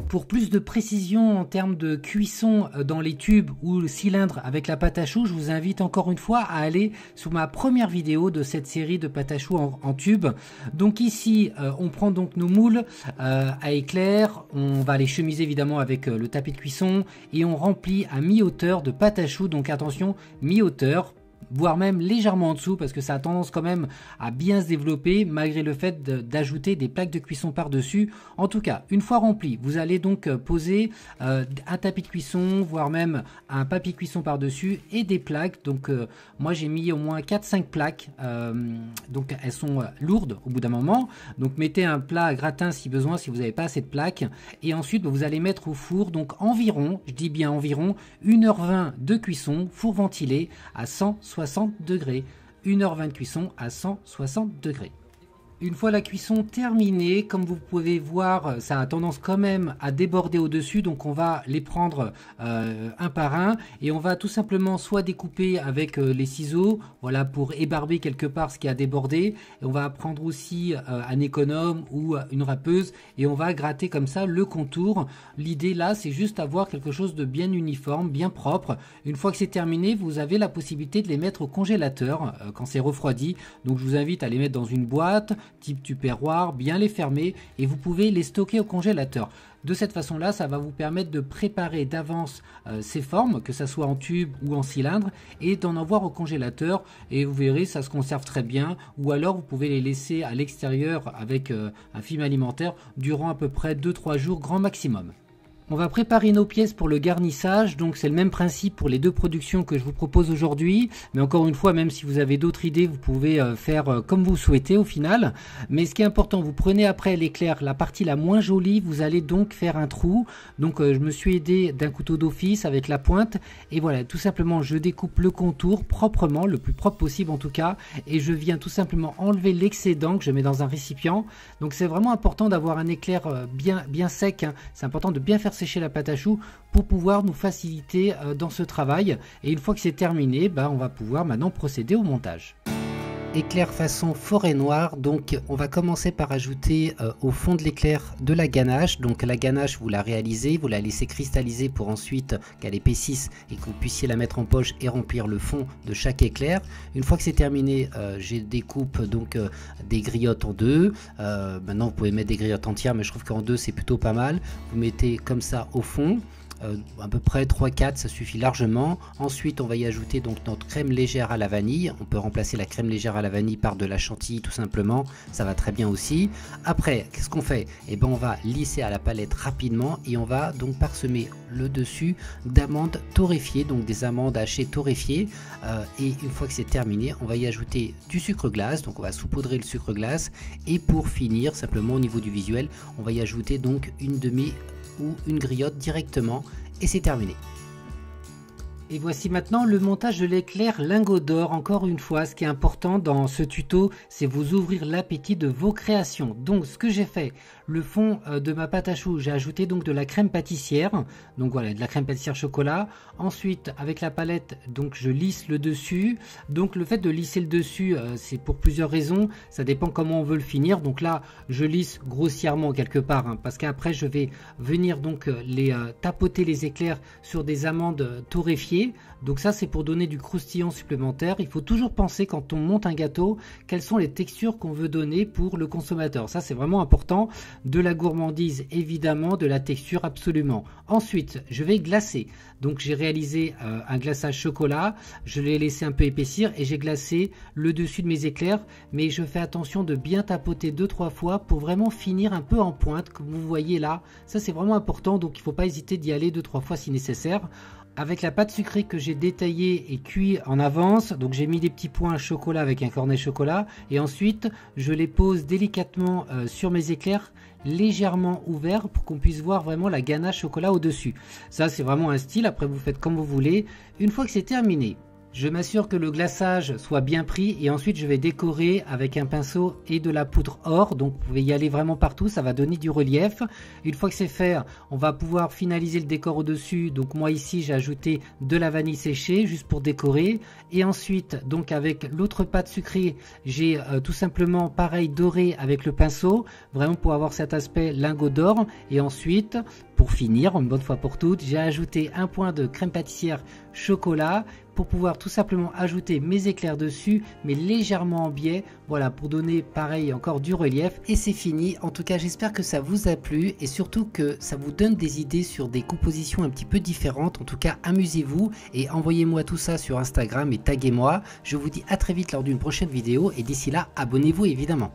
Pour plus de précision en termes de cuisson dans les tubes ou le cylindre avec la pâte à choux, je vous invite encore une fois à aller sur ma première vidéo de cette série de pâte à choux en tube. Donc ici, on prend donc nos moules à éclair, on va les chemiser évidemment avec le tapis de cuisson et on remplit à mi-hauteur de pâte à choux. Donc attention, mi-hauteur, voire même légèrement en dessous parce que ça a tendance quand même à bien se développer malgré le fait d'ajouter des plaques de cuisson par-dessus. En tout cas, une fois rempli, vous allez donc poser un tapis de cuisson, voire même un papier cuisson par-dessus et des plaques. Donc moi j'ai mis au moins 4-5 plaques, donc elles sont lourdes au bout d'un moment. Donc mettez un plat à gratin si besoin, si vous n'avez pas assez de plaques. Et ensuite vous allez mettre au four, donc environ, je dis bien environ, 1h20 de cuisson, four ventilé à 160 degrés, 1h20 de cuisson à 160 degrés. Une fois la cuisson terminée, comme vous pouvez voir, ça a tendance quand même à déborder au-dessus, donc on va les prendre un par un et on va tout simplement soit découper avec les ciseaux, voilà, pour ébarber quelque part ce qui a débordé, et on va prendre aussi un économe ou une râpeuse et on va gratter comme ça le contour. L'idée là, c'est juste avoir quelque chose de bien uniforme, bien propre. Une fois que c'est terminé, vous avez la possibilité de les mettre au congélateur quand c'est refroidi, donc je vous invite à les mettre dans une boîte type tupperware, bien les fermer et vous pouvez les stocker au congélateur. De cette façon-là, ça va vous permettre de préparer d'avance ces formes, que ça soit en tube ou en cylindre, et d'en avoir au congélateur. Et vous verrez, ça se conserve très bien. Ou alors, vous pouvez les laisser à l'extérieur avec un film alimentaire durant à peu près 2-3 jours grand maximum. On va préparer nos pièces pour le garnissage, donc c'est le même principe pour les deux productions que je vous propose aujourd'hui, mais encore une fois, même si vous avez d'autres idées, vous pouvez faire comme vous souhaitez au final. Mais ce qui est important, vous prenez après l'éclair, la partie la moins jolie, vous allez donc faire un trou. Donc je me suis aidé d'un couteau d'office avec la pointe, et voilà, tout simplement je découpe le contour proprement, le plus propre possible en tout cas, et je viens tout simplement enlever l'excédent que je mets dans un récipient. Donc c'est vraiment important d'avoir un éclair bien sec, hein. C'est important de bien faire sécher la pâte à choux pour pouvoir nous faciliter dans ce travail. Et une fois que c'est terminé, on va pouvoir maintenant procéder au montage. Éclair façon forêt noire, donc on va commencer par ajouter au fond de l'éclair de la ganache. Donc la ganache, vous la réalisez, vous la laissez cristalliser pour ensuite qu'elle épaississe et que vous puissiez la mettre en poche et remplir le fond de chaque éclair. Une fois que c'est terminé, je découpe donc des griottes en deux. Maintenant vous pouvez mettre des griottes entières, mais je trouve qu'en deux c'est plutôt pas mal. Vous mettez comme ça au fond. À peu près 3-4, ça suffit largement. Ensuite on va y ajouter donc notre crème légère à la vanille. On peut remplacer la crème légère à la vanille par de la chantilly tout simplement, ça va très bien aussi. Après qu'est-ce qu'on fait? On va lisser à la palette rapidement et on va donc parsemer le dessus d'amandes torréfiées, donc des amandes hachées torréfiées, et une fois que c'est terminé, on va y ajouter du sucre glace, donc on va saupoudrer le sucre glace, et pour finir simplement au niveau du visuel, on va y ajouter donc une demi ou une griotte directement et c'est terminé. Et voici maintenant le montage de l'éclair lingot d'or. Encore une fois, ce qui est important dans ce tuto, c'est vous ouvrir l'appétit de vos créations. Donc ce que j'ai fait, le fond de ma pâte à choux, j'ai ajouté donc de la crème pâtissière, donc voilà, de la crème pâtissière chocolat. Ensuite avec la palette, donc je lisse le dessus. Donc le fait de lisser le dessus, c'est pour plusieurs raisons, ça dépend comment on veut le finir. Donc là je lisse grossièrement quelque part, hein, parce qu'après je vais venir donc tapoter les éclairs sur des amandes torréfiées. Donc ça c'est pour donner du croustillant supplémentaire. Il faut toujours penser quand on monte un gâteau quelles sont les textures qu'on veut donner pour le consommateur. Ça c'est vraiment important. De la gourmandise évidemment, de la texture absolument. Ensuite je vais glacer. Donc j'ai réalisé un glaçage chocolat, je l'ai laissé un peu épaissir et j'ai glacé le dessus de mes éclairs, mais je fais attention de bien tapoter 2-3 fois pour vraiment finir un peu en pointe comme vous voyez là. Ça c'est vraiment important, donc il ne faut pas hésiter d'y aller 2-3 fois si nécessaire. Avec la pâte sucrée que j'ai détaillée et cuit en avance, donc j'ai mis des petits points chocolat avec un cornet chocolat et ensuite je les pose délicatement sur mes éclairs légèrement ouverts pour qu'on puisse voir vraiment la ganache chocolat au dessus. Ça c'est vraiment un style, après vous faites comme vous voulez. Une fois que c'est terminé, je m'assure que le glaçage soit bien pris et ensuite je vais décorer avec un pinceau et de la poudre or. Donc vous pouvez y aller vraiment partout, ça va donner du relief. Une fois que c'est fait, on va pouvoir finaliser le décor au dessus. Donc moi ici j'ai ajouté de la vanille séchée juste pour décorer. Et ensuite donc avec l'autre pâte sucrée, j'ai tout simplement pareil doré avec le pinceau, vraiment pour avoir cet aspect lingot d'or. Et ensuite pour finir, une bonne fois pour toutes, j'ai ajouté un point de crème pâtissière chocolat pour pouvoir tout simplement ajouter mes éclairs dessus, mais légèrement en biais, voilà, pour donner pareil encore du relief. Et c'est fini. En tout cas, j'espère que ça vous a plu et surtout que ça vous donne des idées sur des compositions un petit peu différentes. En tout cas, amusez-vous et envoyez-moi tout ça sur Instagram et taguez-moi. Je vous dis à très vite lors d'une prochaine vidéo et d'ici là, abonnez-vous évidemment.